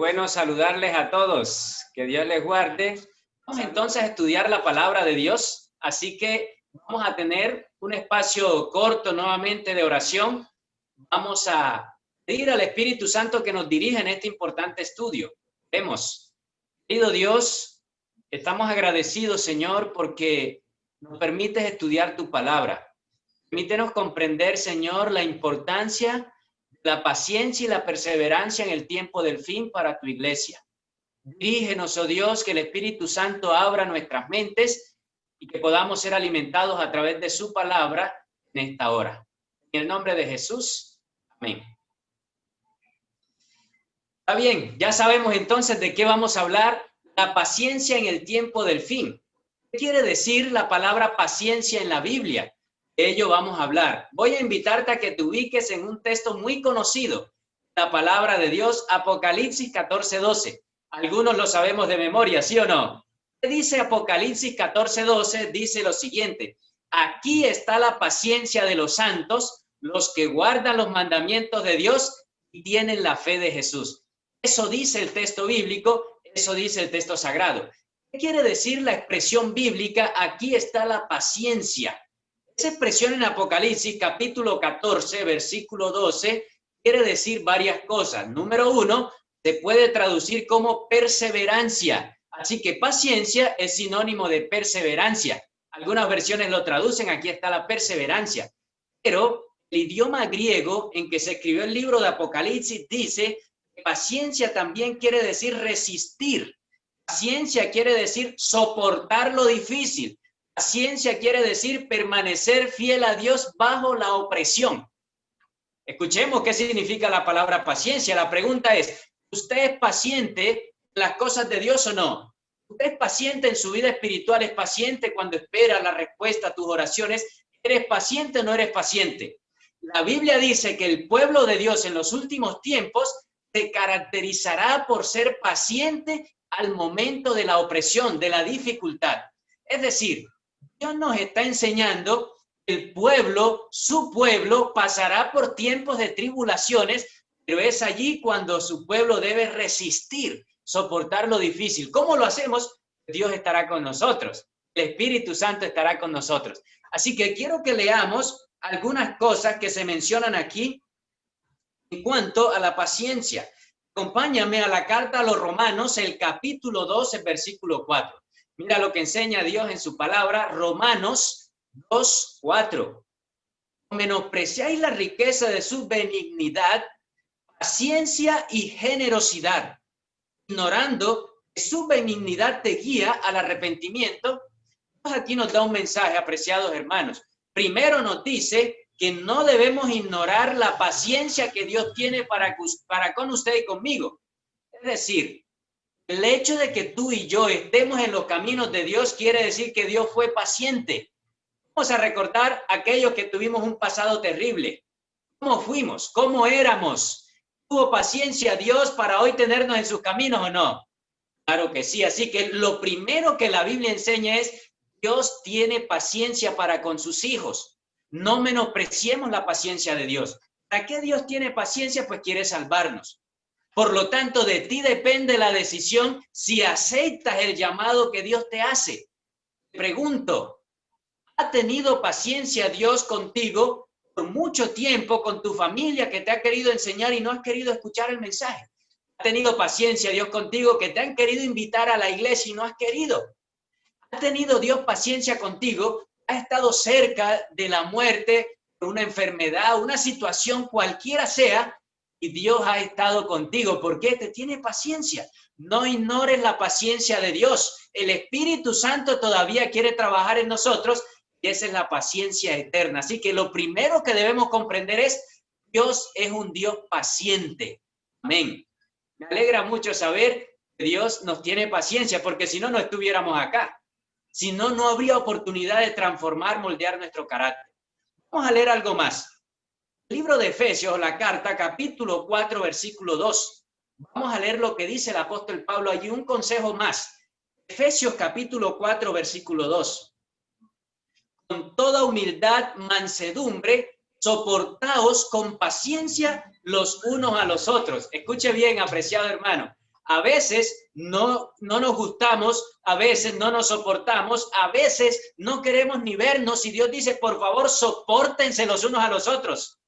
Bueno saludarles a todos. Que Dios les guarde. Vamos entonces a estudiar la palabra de Dios. Así que vamos a tener un espacio corto nuevamente de oración. Vamos a pedir al Espíritu Santo que nos dirija en este importante estudio. Vemos, querido Dios, estamos agradecidos, Señor, porque nos permites estudiar tu palabra. Permítenos comprender, Señor, la importancia, la paciencia y la perseverancia en el tiempo del fin para tu iglesia. Dirígenos, oh Dios, que el Espíritu Santo abra nuestras mentes y que podamos ser alimentados a través de su palabra en esta hora. En el nombre de Jesús, amén. Está bien, ya sabemos entonces de qué vamos a hablar, la paciencia en el tiempo del fin. ¿Qué quiere decir la palabra paciencia en la Biblia? De ello vamos a hablar. Voy a invitarte a que te ubiques en un texto muy conocido, la palabra de Dios, Apocalipsis 14:12. Algunos lo sabemos de memoria, ¿sí o no? ¿Qué dice Apocalipsis 14:12? Dice lo siguiente: aquí está la paciencia de los santos, los que guardan los mandamientos de Dios y tienen la fe de Jesús. Eso dice el texto bíblico, eso dice el texto sagrado. ¿Qué quiere decir la expresión bíblica? Aquí está la paciencia. Esa expresión en Apocalipsis capítulo 14, versículo 12, quiere decir varias cosas. Número uno, se puede traducir como perseverancia. Así que paciencia es sinónimo de perseverancia. Algunas versiones lo traducen, aquí está la perseverancia. Pero el idioma griego en que se escribió el libro de Apocalipsis dice que paciencia también quiere decir resistir. Paciencia quiere decir soportar lo difícil. Paciencia quiere decir permanecer fiel a Dios bajo la opresión. Escuchemos qué significa la palabra paciencia. La pregunta es, ¿usted es paciente en las cosas de Dios o no? ¿Usted es paciente en su vida espiritual? ¿Es paciente cuando espera la respuesta a tus oraciones? ¿Eres paciente o no eres paciente? La Biblia dice que el pueblo de Dios en los últimos tiempos se caracterizará por ser paciente al momento de la opresión, de la dificultad. Es decir, Dios nos está enseñando que el pueblo, su pueblo, pasará por tiempos de tribulaciones, pero es allí cuando su pueblo debe resistir, soportar lo difícil. ¿Cómo lo hacemos? Dios estará con nosotros, el Espíritu Santo estará con nosotros. Así que quiero que leamos algunas cosas que se mencionan aquí en cuanto a la paciencia. Acompáñame a la carta a los Romanos, el capítulo 12, versículo 4. Mira lo que enseña Dios en su palabra, Romanos 2:4. Menospreciáis la riqueza de su benignidad, paciencia y generosidad, ignorando que su benignidad te guía al arrepentimiento. Aquí nos da un mensaje, apreciados hermanos. Primero nos dice que no debemos ignorar la paciencia que Dios tiene para con usted y conmigo. Es decir, el hecho de que tú y yo estemos en los caminos de Dios quiere decir que Dios fue paciente. Vamos a recordar aquellos que tuvimos un pasado terrible. ¿Cómo fuimos? ¿Cómo éramos? ¿Tuvo paciencia Dios para hoy tenernos en sus caminos o no? Claro que sí. Así que lo primero que la Biblia enseña es Dios tiene paciencia para con sus hijos. No menospreciemos la paciencia de Dios. ¿Para qué Dios tiene paciencia? Pues quiere salvarnos. Por lo tanto, de ti depende la decisión si aceptas el llamado que Dios te hace. Te pregunto, ¿ha tenido paciencia Dios contigo por mucho tiempo, con tu familia que te ha querido enseñar y no has querido escuchar el mensaje? ¿Ha tenido paciencia Dios contigo que te han querido invitar a la iglesia y no has querido? ¿Ha tenido Dios paciencia contigo? ¿Ha estado cerca de la muerte, una enfermedad, una situación cualquiera sea? Y Dios ha estado contigo. ¿Por qué? Te tiene paciencia. No ignores la paciencia de Dios. El Espíritu Santo todavía quiere trabajar en nosotros y esa es la paciencia eterna. Así que lo primero que debemos comprender es Dios es un Dios paciente. Amén. Me alegra mucho saber que Dios nos tiene paciencia, porque si no, no estuviéramos acá. Si no, no habría oportunidad de transformar, moldear nuestro carácter. Vamos a leer algo más. El libro de Efesios, la carta, capítulo 4, versículo 2. Vamos a leer lo que dice el apóstol Pablo allí, un consejo más. Efesios capítulo 4, versículo 2. Con toda humildad, mansedumbre, soportaos con paciencia los unos a los otros. Escuche bien, apreciado hermano. A veces no nos gustamos, a veces no nos soportamos, a veces no queremos ni vernos y Dios dice, por favor, sopórtense los unos a los otros.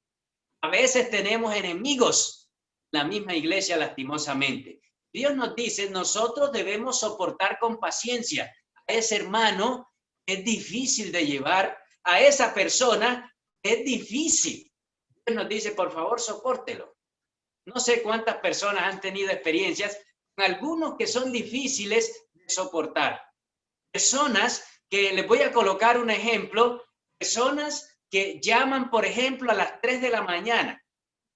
A veces tenemos enemigos en la misma iglesia, lastimosamente. Dios nos dice, nosotros debemos soportar con paciencia a ese hermano que es difícil de llevar, a esa persona que es difícil. Dios nos dice, por favor, sopórtelo. No sé cuántas personas han tenido experiencias con algunos que son difíciles de soportar. Personas que, les voy a colocar un ejemplo, personas que llaman, por ejemplo, a las 3 de la mañana.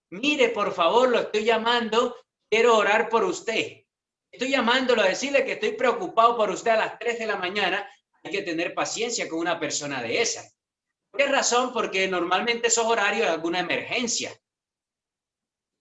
Mire, por favor, lo estoy llamando, quiero orar por usted. Estoy llamándolo a decirle que estoy preocupado por usted a las 3 de la mañana. Hay que tener paciencia con una persona de esa. ¿Por qué razón? Porque normalmente esos horarios es alguna emergencia.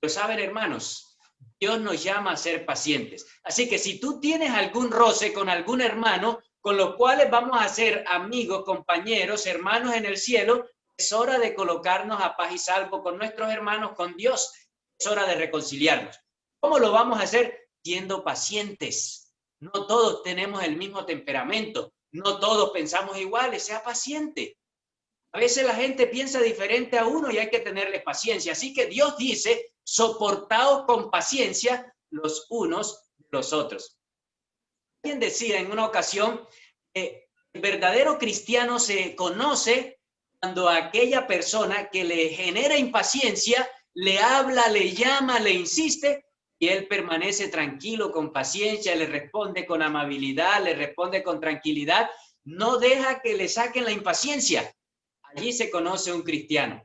Pero saben, hermanos, Dios nos llama a ser pacientes. Así que si tú tienes algún roce con algún hermano, con los cuales vamos a ser amigos, compañeros, hermanos en el cielo, es hora de colocarnos a paz y salvo con nuestros hermanos, con Dios. Es hora de reconciliarnos. ¿Cómo lo vamos a hacer? Siendo pacientes. No todos tenemos el mismo temperamento. No todos pensamos iguales. Sea paciente. A veces la gente piensa diferente a uno y hay que tenerle paciencia. Así que Dios dice, soportaos con paciencia los unos de los otros. Alguien decía en una ocasión que el verdadero cristiano se conoce cuando aquella persona que le genera impaciencia le habla, le llama, le insiste y él permanece tranquilo, con paciencia, le responde con amabilidad, le responde con tranquilidad, no deja que le saquen la impaciencia. Allí se conoce un cristiano.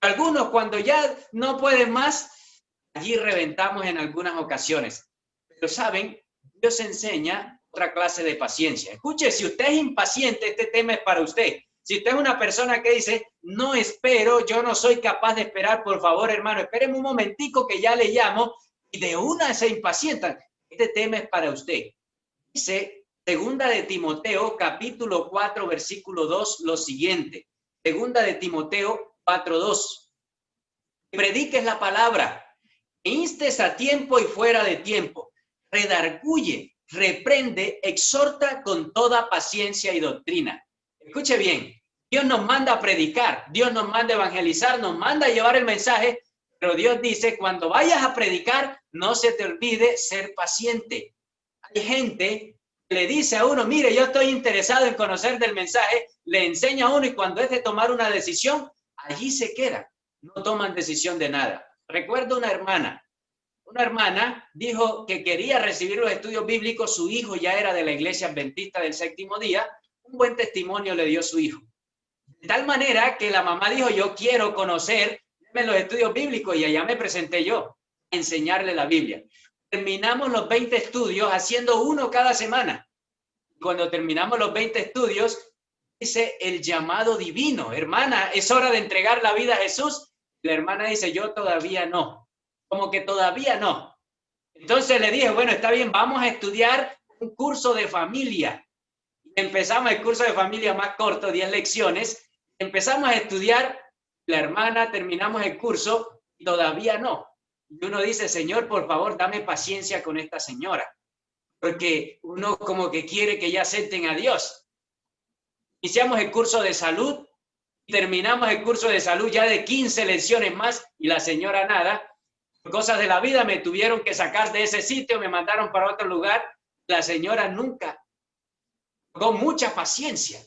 Algunos cuando ya no pueden más, allí reventamos en algunas ocasiones. Pero saben, Dios enseña otra clase de paciencia. Escuche, si usted es impaciente, este tema es para usted. Si usted es una persona que dice, no espero, yo no soy capaz de esperar, por favor, hermano, espéreme un momentico que ya le llamo y de una se impacientan. Este tema es para usted. Dice, segunda de Timoteo, capítulo 4, versículo 2, lo siguiente. Segunda de Timoteo 4:2. Prediques la palabra, instes a tiempo y fuera de tiempo, redarguye, reprende, exhorta con toda paciencia y doctrina. Escuche bien, Dios nos manda a predicar, Dios nos manda a evangelizar, nos manda a llevar el mensaje, pero Dios dice, cuando vayas a predicar, no se te olvide ser paciente. Hay gente le dice a uno, mire, yo estoy interesado en conocer del mensaje, le enseña a uno y cuando es de tomar una decisión, allí se queda, no toman decisión de nada. Recuerdo una hermana dijo que quería recibir los estudios bíblicos, su hijo ya era de la iglesia adventista del séptimo día, un buen testimonio le dio su hijo. De tal manera que la mamá dijo, yo quiero conocer los estudios bíblicos y allá me presenté yo a enseñarle la Biblia. Terminamos los 20 estudios haciendo uno cada semana. Cuando terminamos los 20 estudios, dice el llamado divino. Hermana, es hora de entregar la vida a Jesús. La hermana dice, yo todavía no. Como que todavía no. Entonces le dije, bueno, está bien, vamos a estudiar un curso de familia. Empezamos el curso de familia más corto, 10 lecciones. Empezamos a estudiar, la hermana, terminamos el curso y todavía no. Y uno dice, Señor, por favor, dame paciencia con esta señora, porque uno como que quiere que ya acepten a Dios. Iniciamos el curso de salud, terminamos el curso de salud ya de 15 lecciones más y la señora nada. Por cosas de la vida me tuvieron que sacar de ese sitio, me mandaron para otro lugar. La señora nunca, con mucha paciencia.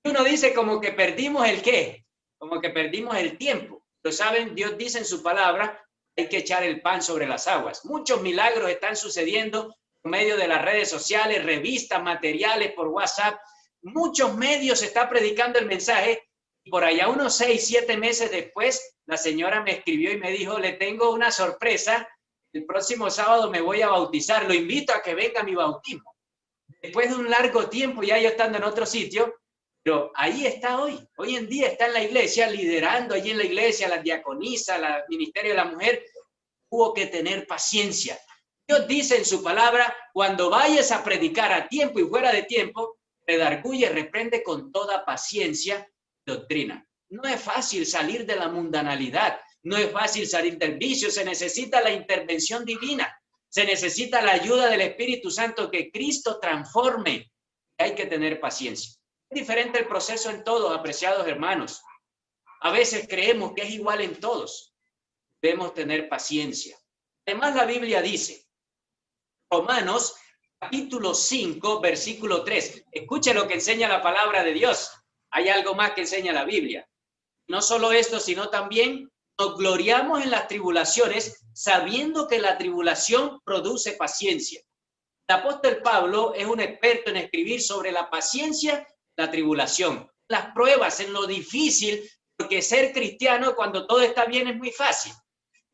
Y uno dice como que perdimos el qué, como que perdimos el tiempo. Pero saben, Dios dice en su palabra, hay que echar el pan sobre las aguas. Muchos milagros están sucediendo por medio de las redes sociales, revistas, materiales, por WhatsApp. Muchos medios está predicando el mensaje. Y por allá unos 6, 7 meses después, la señora me escribió y me dijo, le tengo una sorpresa. El próximo sábado me voy a bautizar. Lo invito a que venga a mi bautismo. Después de un largo tiempo, ya yo estando en otro sitio, pero ahí está hoy. Hoy en día está en la iglesia, liderando allí en la iglesia, la diaconisa, el ministerio de la mujer. Tuvo que tener paciencia. Dios dice en su palabra, cuando vayas a predicar a tiempo y fuera de tiempo, redarguye, reprende con toda paciencia doctrina. No es fácil salir de la mundanalidad, no es fácil salir del vicio, se necesita la intervención divina. Se necesita la ayuda del Espíritu Santo, que Cristo transforme. Hay que tener paciencia. Es diferente el proceso en todos, apreciados hermanos. A veces creemos que es igual en todos. Debemos tener paciencia. Además, la Biblia dice, Romanos capítulo 5, versículo 3. Escuche lo que enseña la palabra de Dios. Hay algo más que enseña la Biblia. No solo esto, sino también nos gloriamos en las tribulaciones, sabiendo que la tribulación produce paciencia. El apóstol Pablo es un experto en escribir sobre la paciencia, la tribulación, las pruebas, en lo difícil, porque ser cristiano cuando todo está bien es muy fácil.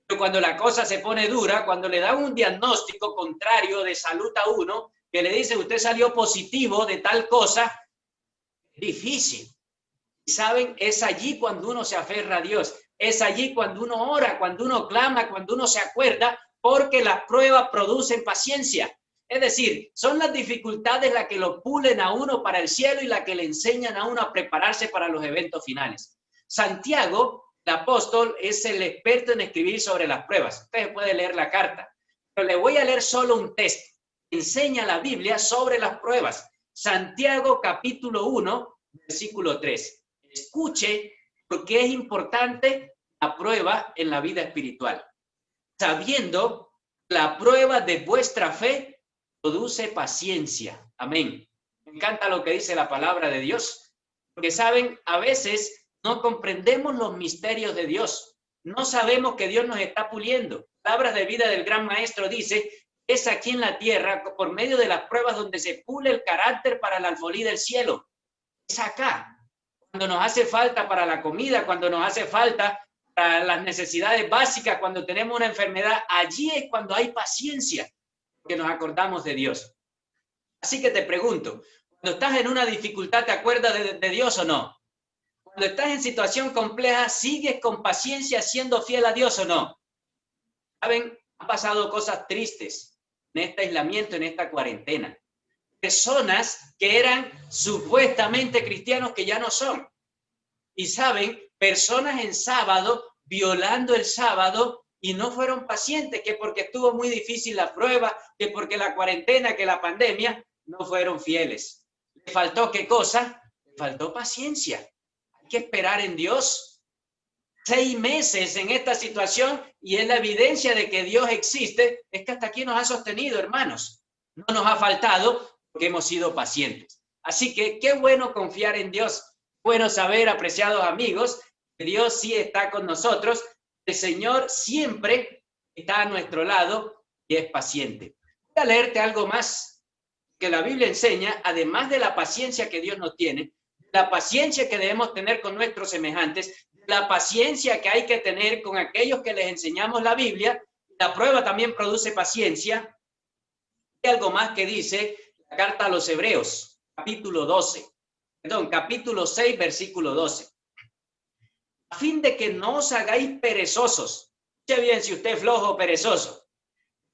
Pero cuando la cosa se pone dura, cuando le dan un diagnóstico contrario de salud a uno, que le dice usted salió positivo de tal cosa, es difícil. Y saben, es allí cuando uno se aferra a Dios, es allí cuando uno ora, cuando uno clama, cuando uno se acuerda, porque las pruebas producen paciencia. Es decir, son las dificultades las que lo pulen a uno para el cielo y las que le enseñan a uno a prepararse para los eventos finales. Santiago, el apóstol, es el experto en escribir sobre las pruebas. Usted puede leer la carta, pero le voy a leer solo un texto. Enseña la Biblia sobre las pruebas. Santiago capítulo 1, versículo 3. Escuche por qué es importante la prueba en la vida espiritual. Sabiendo la prueba de vuestra fe produce paciencia. Amén. Me encanta lo que dice la palabra de Dios. Porque saben, a veces no comprendemos los misterios de Dios. No sabemos que Dios nos está puliendo. Palabras de vida del gran maestro dice, es aquí en la tierra, por medio de las pruebas donde se pule el carácter para la alfolí del cielo. Es acá. Cuando nos hace falta para la comida, cuando nos hace falta para las necesidades básicas, cuando tenemos una enfermedad, allí es cuando hay paciencia, que nos acordamos de Dios. Así que te pregunto, cuando estás en una dificultad, ¿te acuerdas de Dios o no? Cuando estás en situación compleja, ¿sigues con paciencia siendo fiel a Dios o no? ¿Saben? Han pasado cosas tristes en este aislamiento, en esta cuarentena. Personas que eran supuestamente cristianos que ya no son. Y saben, personas en sábado violando el sábado y no fueron pacientes, que porque estuvo muy difícil la prueba, que porque la cuarentena, que la pandemia, no fueron fieles. ¿Le faltó qué cosa? Le faltó paciencia. Hay que esperar en Dios. 6 meses en esta situación y es la evidencia de que Dios existe, es que hasta aquí nos ha sostenido, hermanos. No nos ha faltado, porque hemos sido pacientes. Así que qué bueno confiar en Dios. Bueno saber, apreciados amigos, que Dios sí está con nosotros. El Señor siempre está a nuestro lado y es paciente. Voy a leerte algo más que la Biblia enseña, además de la paciencia que Dios nos tiene, la paciencia que debemos tener con nuestros semejantes, la paciencia que hay que tener con aquellos que les enseñamos la Biblia. La prueba también produce paciencia. Hay algo más que dice la carta a los Hebreos, capítulo 6, versículo 12. A fin de que no os hagáis perezosos. Escuche bien si usted es flojo o perezoso.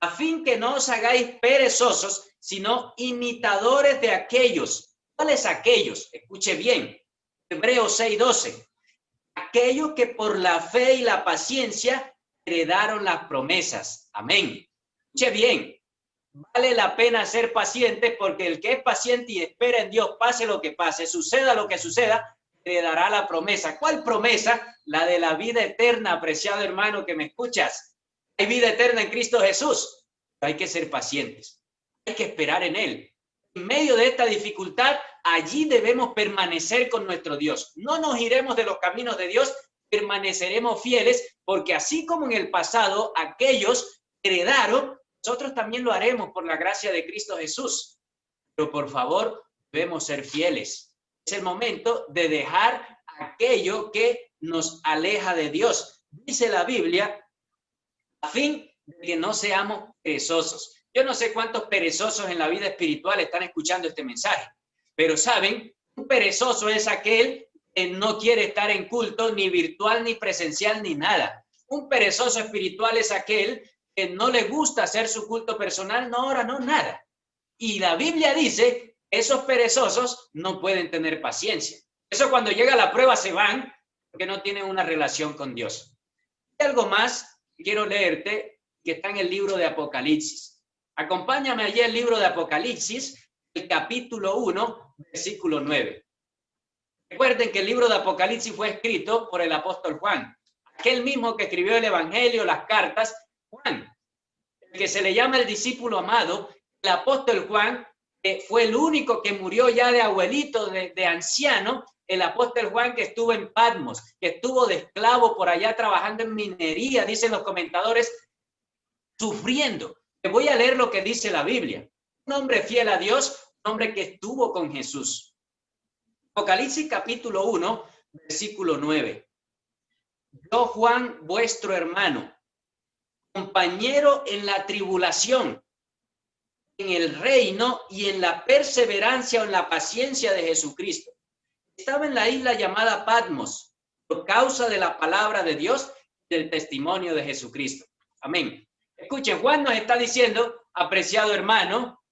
A fin que no os hagáis perezosos, sino imitadores de aquellos. ¿Cuáles aquellos? Escuche bien. Hebreos 6:12. Aquellos que por la fe y la paciencia heredaron las promesas. Amén. Escuche bien. Vale la pena ser paciente, porque el que es paciente y espera en Dios, pase lo que pase, suceda lo que suceda, le dará la promesa. ¿Cuál promesa? La de la vida eterna, apreciado hermano que me escuchas. Hay vida eterna en Cristo Jesús. Hay que ser pacientes. Hay que esperar en Él. En medio de esta dificultad, allí debemos permanecer con nuestro Dios. No nos iremos de los caminos de Dios, permaneceremos fieles, porque así como en el pasado aquellos heredaron, nosotros también lo haremos por la gracia de Cristo Jesús. Pero por favor, debemos ser fieles. Es el momento de dejar aquello que nos aleja de Dios. Dice la Biblia, a fin de que no seamos perezosos. Yo no sé cuántos perezosos en la vida espiritual están escuchando este mensaje, pero saben, un perezoso es aquel que no quiere estar en culto, ni virtual, ni presencial, ni nada. Un perezoso espiritual es aquel que no le gusta hacer su culto personal, no ora, no nada. Y la Biblia dice, esos perezosos no pueden tener paciencia. Eso cuando llega la prueba se van, porque no tienen una relación con Dios. Y algo más quiero leerte, que está en el libro de Apocalipsis. Acompáñame allí al libro de Apocalipsis, el capítulo 1, versículo 9. Recuerden que el libro de Apocalipsis fue escrito por el apóstol Juan, aquel mismo que escribió el Evangelio, las cartas. Juan, el que se le llama el discípulo amado, el apóstol Juan, que fue el único que murió ya de abuelito, de anciano, el apóstol Juan que estuvo en Patmos, que estuvo de esclavo por allá trabajando en minería, dicen los comentadores, sufriendo. Te voy a leer lo que dice la Biblia. Un hombre fiel a Dios, un hombre que estuvo con Jesús. Apocalipsis capítulo 1, versículo 9. Yo, Juan, vuestro hermano, compañero en la tribulación, en el reino y en la perseverancia o en la paciencia de Jesucristo. Estaba en la isla llamada Patmos por causa de la palabra de Dios y del testimonio de Jesucristo. Amén. Escuchen, Juan nos está diciendo, apreciado hermano,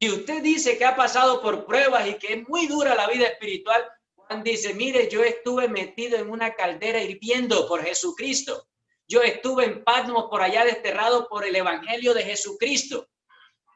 si usted dice que ha pasado por pruebas y que es muy dura la vida espiritual, Juan dice, mire, yo estuve metido en una caldera hirviendo por Jesucristo. Yo estuve en Patmos por allá desterrado por el evangelio de Jesucristo.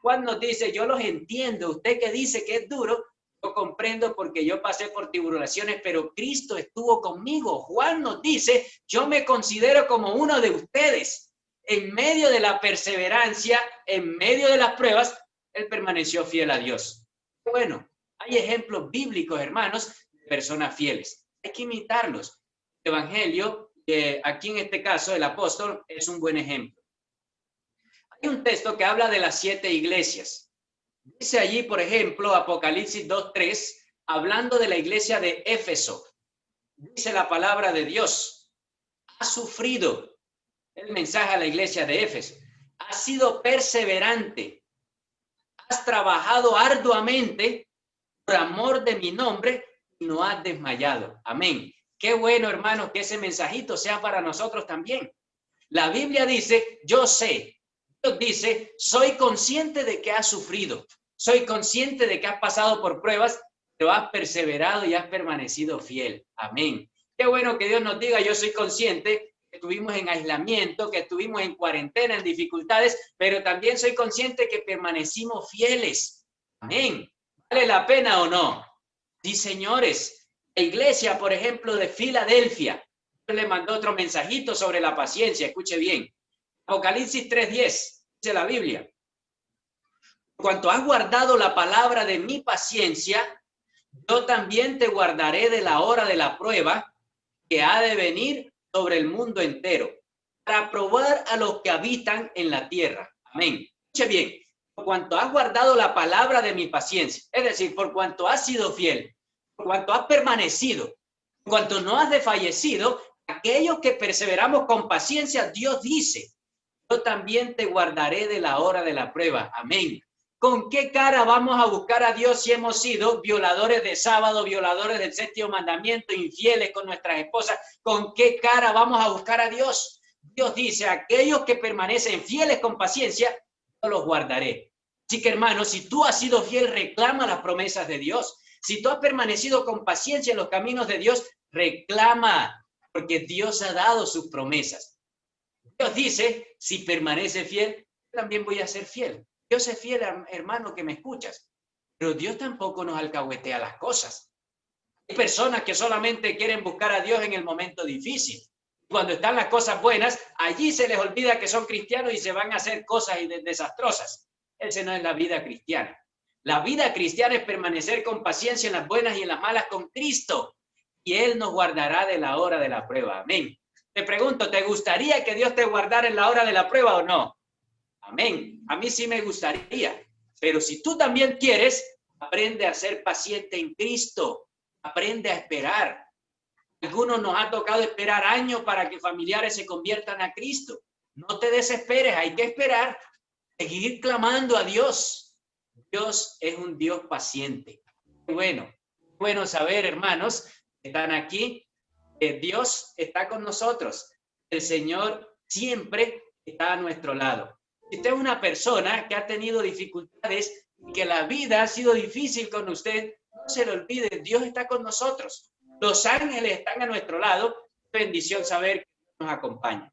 Juan nos dice, yo los entiendo. Usted que dice que es duro, yo comprendo porque yo pasé por tribulaciones, pero Cristo estuvo conmigo. Juan nos dice, yo me considero como uno de ustedes. En medio de la perseverancia, en medio de las pruebas, él permaneció fiel a Dios. Bueno, hay ejemplos bíblicos, hermanos, de personas fieles. Hay que imitarlos. El evangelio, aquí en este caso, el apóstol, es un buen ejemplo. Hay un texto que habla de las 7 iglesias. Dice allí, por ejemplo, Apocalipsis 2:3, hablando de la iglesia de Éfeso. Dice la palabra de Dios, ha sufrido, el mensaje a la iglesia de Éfeso, ha sido perseverante, has trabajado arduamente por amor de mi nombre y no has desmayado. Amén. Qué bueno, hermanos, que ese mensajito sea para nosotros también. La Biblia dice, yo sé. Dios dice, soy consciente de que has sufrido, soy consciente de que has pasado por pruebas, pero has perseverado y has permanecido fiel. Amén. Qué bueno que Dios nos diga, yo soy consciente que estuvimos en aislamiento, que estuvimos en cuarentena, en dificultades, pero también soy consciente que permanecimos fieles. Amén. ¿Vale la pena o no? Sí, señores. La iglesia, por ejemplo, de Filadelfia, le mandó otro mensajito sobre la paciencia. Escuche bien. Apocalipsis 3:10, dice la Biblia. Por cuanto has guardado la palabra de mi paciencia, yo también te guardaré de la hora de la prueba que ha de venir sobre el mundo entero, para probar a los que habitan en la tierra. Amén. Escuche bien. Por cuanto has guardado la palabra de mi paciencia, es decir, por cuanto has sido fiel, por cuanto has permanecido, por cuanto no has desfallecido, aquellos que perseveramos con paciencia, Dios dice, yo también te guardaré de la hora de la prueba. Amén. ¿Con qué cara vamos a buscar a Dios si hemos sido violadores de sábado, violadores del 7º mandamiento, infieles con nuestras esposas? ¿Con qué cara vamos a buscar a Dios? Dios dice, aquellos que permanecen fieles con paciencia, yo los guardaré. Así que, hermano, si tú has sido fiel, reclama las promesas de Dios. Si tú has permanecido con paciencia en los caminos de Dios, reclama, porque Dios ha dado sus promesas. Dios dice, si permanece fiel, también voy a ser fiel. Dios es fiel, hermano, que me escuchas. Pero Dios tampoco nos alcahuetea las cosas. Hay personas que solamente quieren buscar a Dios en el momento difícil. Cuando están las cosas buenas, allí se les olvida que son cristianos y se van a hacer cosas desastrosas. Esa no es la vida cristiana. La vida cristiana es permanecer con paciencia en las buenas y en las malas con Cristo. Y Él nos guardará de la hora de la prueba. Amén. Te pregunto, ¿te gustaría que Dios te guardara en la hora de la prueba o no? Amén. A mí sí me gustaría. Pero si tú también quieres, aprende a ser paciente en Cristo. Aprende a esperar. Algunos nos ha tocado esperar años para que familiares se conviertan a Cristo. No te desesperes, hay que esperar. Seguir clamando a Dios. Dios es un Dios paciente. Bueno saber, hermanos, que están aquí. Dios está con nosotros. El Señor siempre está a nuestro lado. Si usted es una persona que ha tenido dificultades y que la vida ha sido difícil con usted, no se lo olvide, Dios está con nosotros. Los ángeles están a nuestro lado. Bendición saber que nos acompaña.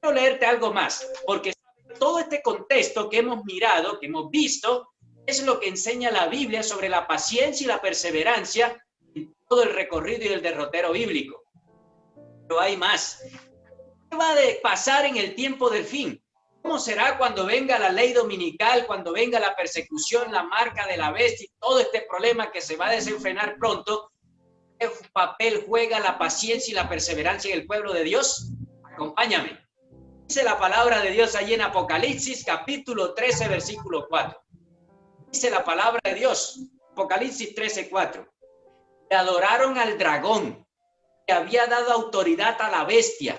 Quiero leerte algo más, porque Todo este contexto que hemos mirado, que hemos visto, es lo que enseña la Biblia sobre la paciencia y la perseverancia en todo el recorrido y el derrotero bíblico. Pero hay más. ¿Qué va a pasar en el tiempo del fin? ¿Cómo será cuando venga la ley dominical, cuando venga la persecución, la marca de la bestia y todo este problema que se va a desenfrenar pronto? ¿Qué papel juega la paciencia y la perseverancia en el pueblo de Dios? Acompáñame. Dice la palabra de Dios allí en Apocalipsis, capítulo 13, versículo 4. Dice la palabra de Dios, Apocalipsis 13, 4. Le adoraron al dragón, que había dado autoridad a la bestia.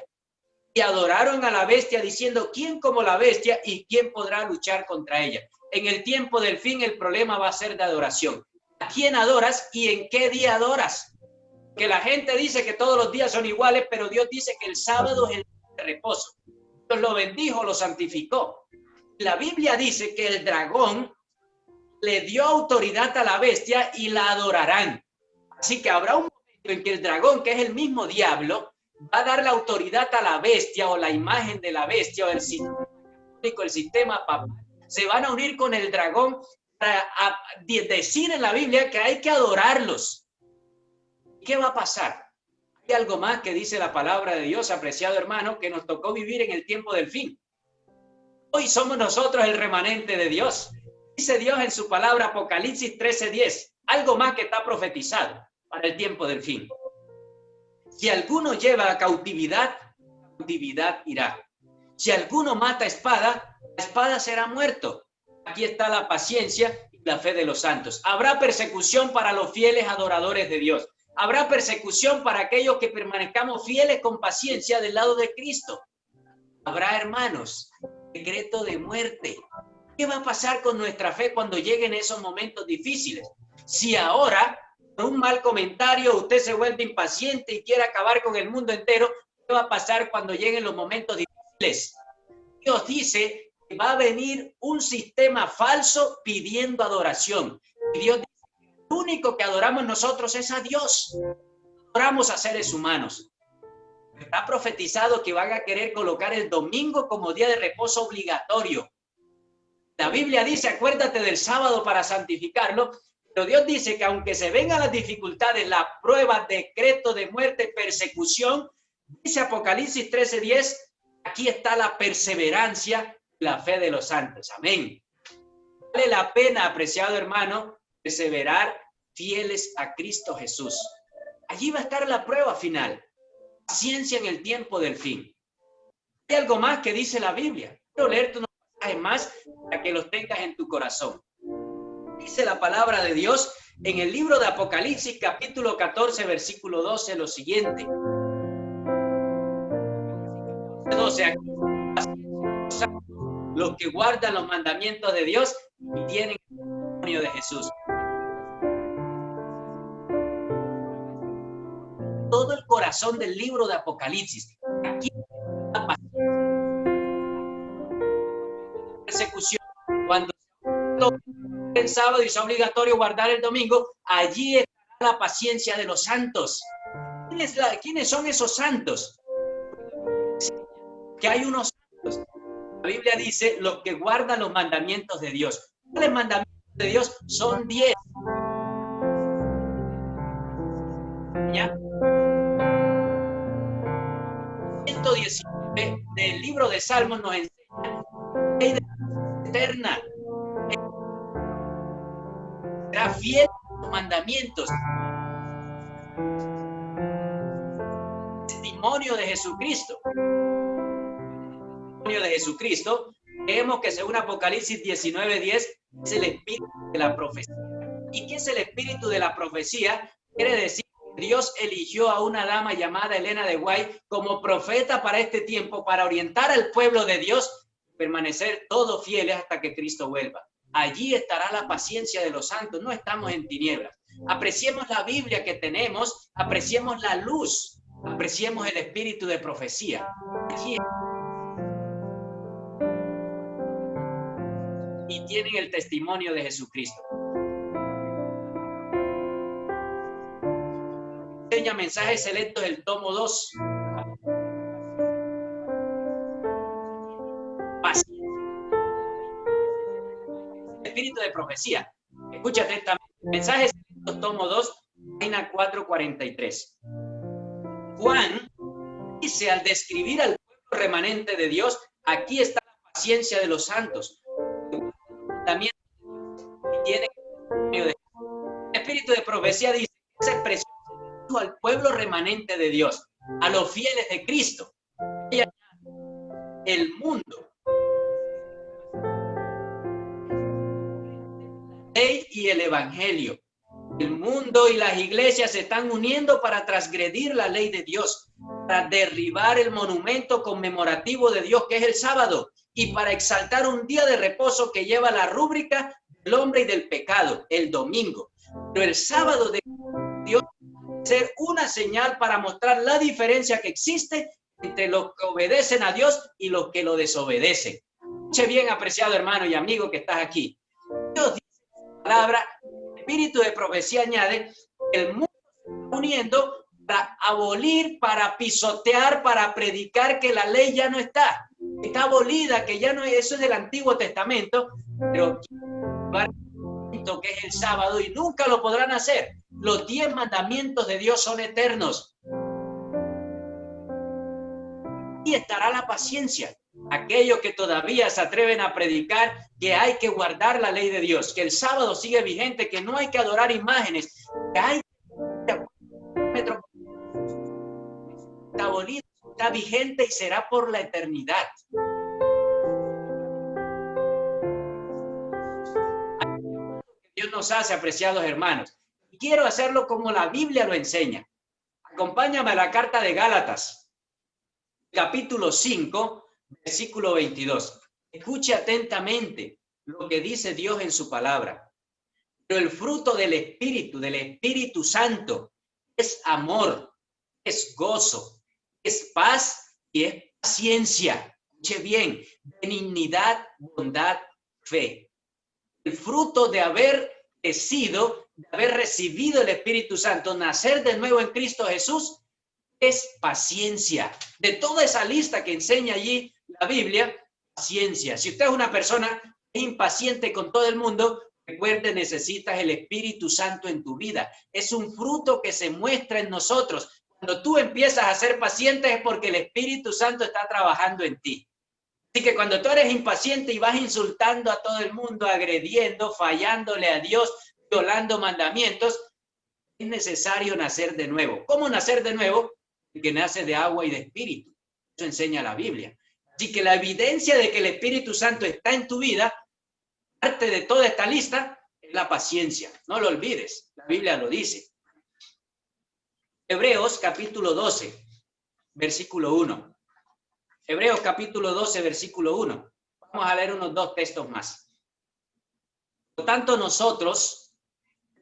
Y adoraron a la bestia diciendo, ¿quién como la bestia y quién podrá luchar contra ella? En el tiempo del fin el problema va a ser de adoración. ¿A quién adoras y en qué día adoras? Que la gente dice que todos los días son iguales, pero Dios dice que el sábado es el día de reposo. Dios lo bendijo, lo santificó. La Biblia dice que el dragón le dio autoridad a la bestia y la adorarán. Así que habrá un momento en que el dragón, que es el mismo diablo, va a dar la autoridad a la bestia o la imagen de la bestia o el sistema papal. Se van a unir con el dragón para decir en la Biblia que hay que adorarlos. ¿Qué va a pasar? Hay algo más que dice la palabra de Dios, apreciado hermano, que nos tocó vivir en el tiempo del fin. Hoy somos nosotros el remanente de Dios. Dice Dios en su palabra, Apocalipsis 13:10, algo más que está profetizado para el tiempo del fin. Si alguno lleva a cautividad, cautividad irá. Si alguno mata a espada, la espada será muerto. Aquí está la paciencia y la fe de los santos. Habrá persecución para los fieles adoradores de Dios. Habrá persecución para aquellos que permanezcamos fieles con paciencia del lado de Cristo. Habrá, hermanos, decreto de muerte. ¿Qué va a pasar con nuestra fe cuando lleguen esos momentos difíciles? Si ahora, por un mal comentario, usted se vuelve impaciente y quiere acabar con el mundo entero, ¿qué va a pasar cuando lleguen los momentos difíciles? Dios dice que va a venir un sistema falso pidiendo adoración. Y Dios dice que el único que adoramos nosotros es a Dios. Adoramos a seres humanos. Está profetizado que van a querer colocar el domingo como día de reposo obligatorio. La Biblia dice, acuérdate del sábado para santificarlo, pero Dios dice que aunque se vengan las dificultades, la prueba, decreto de muerte, persecución, dice Apocalipsis 13:10, aquí está la perseverancia y la fe de los santos. Amén. Vale la pena, apreciado hermano, perseverar fieles a Cristo Jesús. Allí va a estar la prueba final. Paciencia en el tiempo del fin. Hay algo más que dice la Biblia. Quiero leerte unos pasajes más para que los tengas en tu corazón. Dice la palabra de Dios en el libro de Apocalipsis, capítulo 14, versículo 12, lo siguiente. 12, los que guardan los mandamientos de Dios y tienen el testimonio de Jesús. Todo el corazón del libro de Apocalipsis. Aquí la persecución, cuando el sábado y es obligatorio guardar el domingo, allí está la paciencia de los santos. ¿Quiénes son esos santos? Que hay unos santos. La Biblia dice los que guardan los mandamientos de Dios. ¿Cuáles mandamientos de Dios? Son 10. ¿Ya? 119 del libro de Salmos nos enseña la ley de la eterna. Será fiel a los mandamientos. Testimonio de Jesucristo. Testimonio de Jesucristo. Creemos que según Apocalipsis 19:10 es el espíritu de la profecía. ¿Y qué es el espíritu de la profecía? Quiere decir que Dios eligió a una dama llamada Elena de White como profeta para este tiempo, para orientar al pueblo de Dios, permanecer todos fieles hasta que Cristo vuelva. Allí estará la paciencia de los santos. No estamos en tinieblas. Apreciemos la Biblia que tenemos, apreciemos la luz, apreciemos el espíritu de profecía. Allí y tienen el testimonio de Jesucristo. Enseña mensajes selectos del tomo 2. Paciencia de profecía. Escúchate esta mensaje, tomo 2, página 443. Juan dice al describir al pueblo remanente de Dios, aquí está la paciencia de los santos. También tiene el espíritu de profecía, dice esa expresión al pueblo remanente de Dios, a los fieles de Cristo. El mundo, la ley y el evangelio. El mundo y las iglesias se están uniendo para transgredir la ley de Dios, para derribar el monumento conmemorativo de Dios que es el sábado y para exaltar un día de reposo que lleva la rúbrica del hombre y del pecado, el domingo. Pero el sábado de Dios debe ser una señal para mostrar la diferencia que existe entre los que obedecen a Dios y los que lo desobedecen. Escuche bien, apreciado hermano y amigo que estás aquí. Dios dice en su palabra, el espíritu de profecía añade, el mundo se está uniendo para abolir, para pisotear, para predicar que la ley ya no está abolida, que ya no es, eso es del Antiguo Testamento, pero que es el sábado y nunca lo podrán hacer. Los 10 mandamientos de Dios son eternos. Y estará la paciencia. Aquellos que todavía se atreven a predicar que hay que guardar la ley de Dios, que el sábado sigue vigente, que no hay que adorar imágenes, que hay está abolido, está vigente y será por la eternidad. Dios nos hace, apreciados hermanos, y quiero hacerlo como la Biblia lo enseña. Acompáñame a la carta de Gálatas, capítulo 5, versículo 22. Escuche atentamente lo que dice Dios en su palabra. Pero el fruto del Espíritu Santo, es amor, es gozo, es paz y es paciencia. Escuche bien, benignidad, bondad, fe. El fruto de haber crecido, de haber recibido el Espíritu Santo, nacer de nuevo en Cristo Jesús, es paciencia. De toda esa lista que enseña allí la Biblia, paciencia. Si usted es una persona impaciente con todo el mundo, recuerde, necesitas el Espíritu Santo en tu vida. Es un fruto que se muestra en nosotros. Cuando tú empiezas a ser paciente es porque el Espíritu Santo está trabajando en ti. Así que cuando tú eres impaciente y vas insultando a todo el mundo, agrediendo, fallándole a Dios, violando mandamientos, es necesario nacer de nuevo. ¿Cómo nacer de nuevo? El que nace de agua y de espíritu. Eso enseña la Biblia. Así que la evidencia de que el Espíritu Santo está en tu vida, parte de toda esta lista, es la paciencia. No lo olvides, la Biblia lo dice. Hebreos capítulo 12, versículo 1. Hebreos capítulo 12, versículo 1. Vamos a leer unos 2 textos más. Por tanto, nosotros,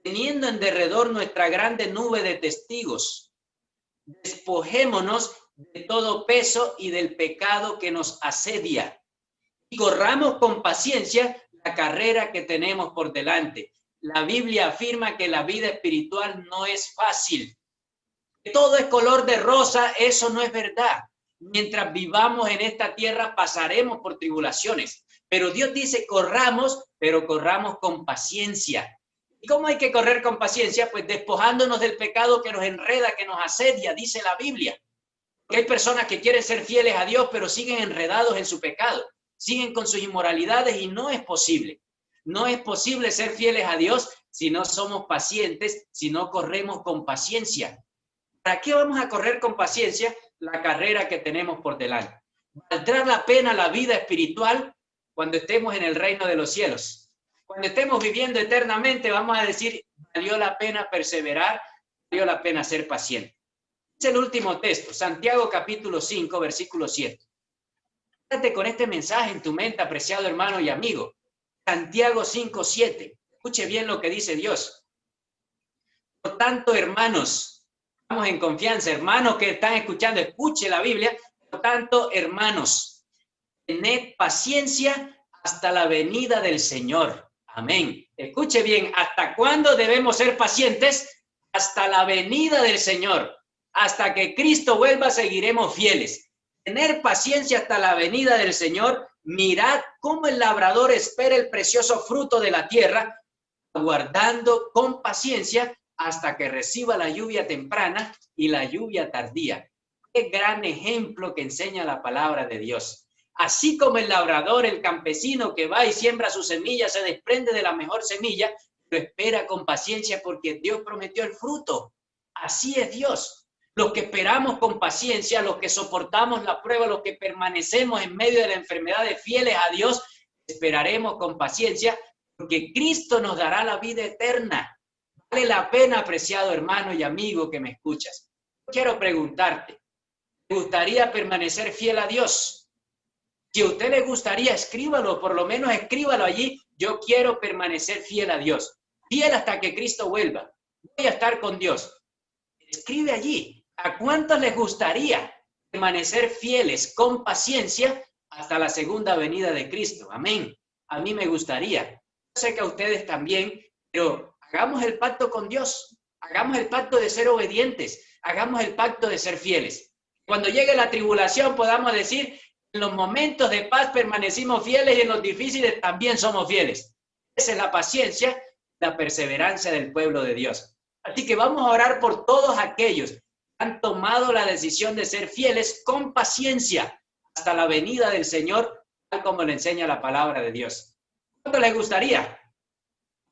teniendo en derredor nuestra grande nube de testigos, despojémonos de todo peso y del pecado que nos asedia y corramos con paciencia la carrera que tenemos por delante. La Biblia afirma que la vida espiritual no es fácil. Que todo es color de rosa, eso no es verdad. Mientras vivamos en esta tierra pasaremos por tribulaciones, pero Dios dice corramos, pero corramos con paciencia. ¿Y cómo hay que correr con paciencia? Pues despojándonos del pecado que nos enreda, que nos asedia, dice la Biblia. Porque hay personas que quieren ser fieles a Dios, pero siguen enredados en su pecado, siguen con sus inmoralidades y no es posible. No es posible ser fieles a Dios si no somos pacientes, si no corremos con paciencia. ¿Para qué vamos a correr con paciencia la carrera que tenemos por delante? ¿Valdrá la pena la vida espiritual cuando estemos en el reino de los cielos? Cuando estemos viviendo eternamente, vamos a decir, valió la pena perseverar, valió la pena ser paciente. Es el último texto, Santiago capítulo 5, versículo 7. Quédate con este mensaje en tu mente, apreciado hermano y amigo. Santiago 5, 7. Escuche bien lo que dice Dios. Por tanto, hermanos, estamos en confianza, hermanos que están escuchando, escuche la Biblia. Por tanto, hermanos, tened paciencia hasta la venida del Señor. Amén. Escuche bien, ¿hasta cuándo debemos ser pacientes? Hasta la venida del Señor. Hasta que Cristo vuelva, seguiremos fieles. Tener paciencia hasta la venida del Señor mirad cómo el labrador espera el precioso fruto de la tierra, aguardando con paciencia hasta que reciba la lluvia temprana y la lluvia tardía. Qué gran ejemplo que enseña la palabra de Dios. Así como el labrador, el campesino que va y siembra su semilla, se desprende de la mejor semilla, lo espera con paciencia porque Dios prometió el fruto. Así es Dios. Los que esperamos con paciencia, los que soportamos la prueba, los que permanecemos en medio de la enfermedad de fieles a Dios, esperaremos con paciencia porque Cristo nos dará la vida eterna. Vale la pena, apreciado hermano y amigo que me escuchas. Quiero preguntarte, ¿te gustaría permanecer fiel a Dios? Si a usted le gustaría, escríbalo, por lo menos escríbalo allí. Yo quiero permanecer fiel a Dios. Fiel hasta que Cristo vuelva. Voy a estar con Dios. Escribe allí. ¿A cuántos les gustaría permanecer fieles con paciencia hasta la segunda venida de Cristo? Amén. A mí me gustaría. Yo sé que a ustedes también, pero hagamos el pacto con Dios. Hagamos el pacto de ser obedientes. Hagamos el pacto de ser fieles. Cuando llegue la tribulación podamos decir, en los momentos de paz permanecimos fieles y en los difíciles también somos fieles. Esa es la paciencia, la perseverancia del pueblo de Dios. Así que vamos a orar por todos aquellos que han tomado la decisión de ser fieles con paciencia hasta la venida del Señor, tal como le enseña la palabra de Dios. ¿Cuánto les gustaría?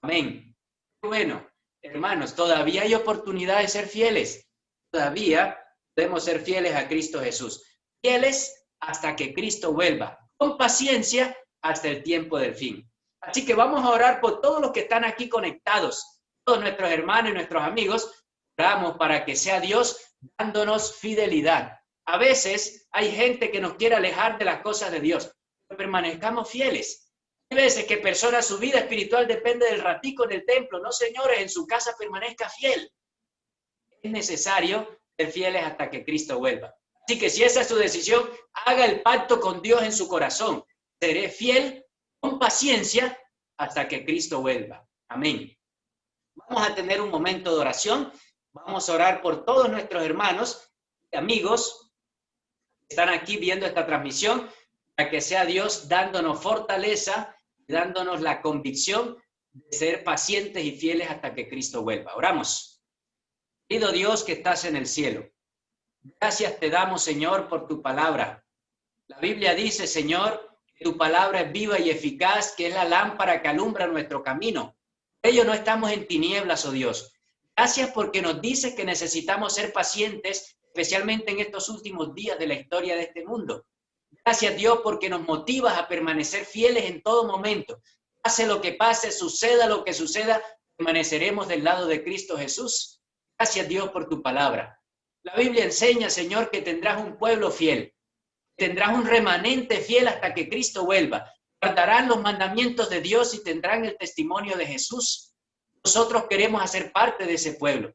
Amén. Bueno, hermanos, todavía hay oportunidad de ser fieles. Todavía podemos ser fieles a Cristo Jesús. Fieles hasta que Cristo vuelva, con paciencia hasta el tiempo del fin. Así que vamos a orar por todos los que están aquí conectados, todos nuestros hermanos y nuestros amigos. Oramos para que sea Dios dándonos fidelidad. A veces hay gente que nos quiere alejar de las cosas de Dios, pero permanezcamos fieles. Hay veces que personas, su vida espiritual depende del ratico en el templo. No, señores, en su casa permanezca fiel. Es necesario ser fieles hasta que Cristo vuelva. Así que si esa es su decisión, haga el pacto con Dios en su corazón. Seré fiel con paciencia hasta que Cristo vuelva. Amén. Vamos a tener un momento de oración. Vamos a orar por todos nuestros hermanos y amigos que están aquí viendo esta transmisión, para que sea Dios dándonos fortaleza, dándonos la convicción de ser pacientes y fieles hasta que Cristo vuelva. Oramos. Querido Dios que estás en el cielo, gracias te damos, Señor, por tu palabra. La Biblia dice, Señor, que tu palabra es viva y eficaz, que es la lámpara que alumbra nuestro camino. Por ello no estamos en tinieblas, oh Dios. Gracias porque nos dices que necesitamos ser pacientes, especialmente en estos últimos días de la historia de este mundo. Gracias, Dios, porque nos motivas a permanecer fieles en todo momento. Pase lo que pase, suceda lo que suceda, permaneceremos del lado de Cristo Jesús. Gracias, Dios, por tu palabra. La Biblia enseña, Señor, que tendrás un pueblo fiel, tendrás un remanente fiel hasta que Cristo vuelva. Guardarán los mandamientos de Dios y tendrán el testimonio de Jesús. Nosotros queremos hacer parte de ese pueblo.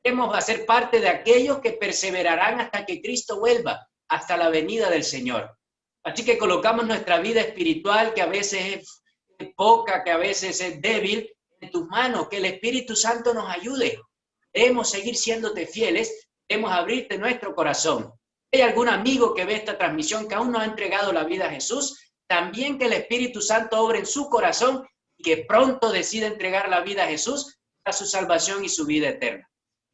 Queremos hacer parte de aquellos que perseverarán hasta que Cristo vuelva, hasta la venida del Señor. Así que colocamos nuestra vida espiritual, que a veces es poca, que a veces es débil, en tus manos, que el Espíritu Santo nos ayude. Queremos seguir siéndote fieles. Queremos abrirte nuestro corazón. Si hay algún amigo que ve esta transmisión que aún no ha entregado la vida a Jesús, también que el Espíritu Santo obre en su corazón y que pronto decida entregar la vida a Jesús para su salvación y su vida eterna.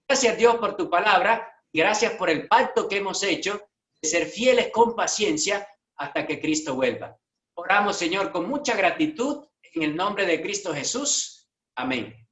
Gracias, Dios, por tu palabra y gracias por el pacto que hemos hecho de ser fieles con paciencia hasta que Cristo vuelva. Oramos, Señor, con mucha gratitud en el nombre de Cristo Jesús. Amén.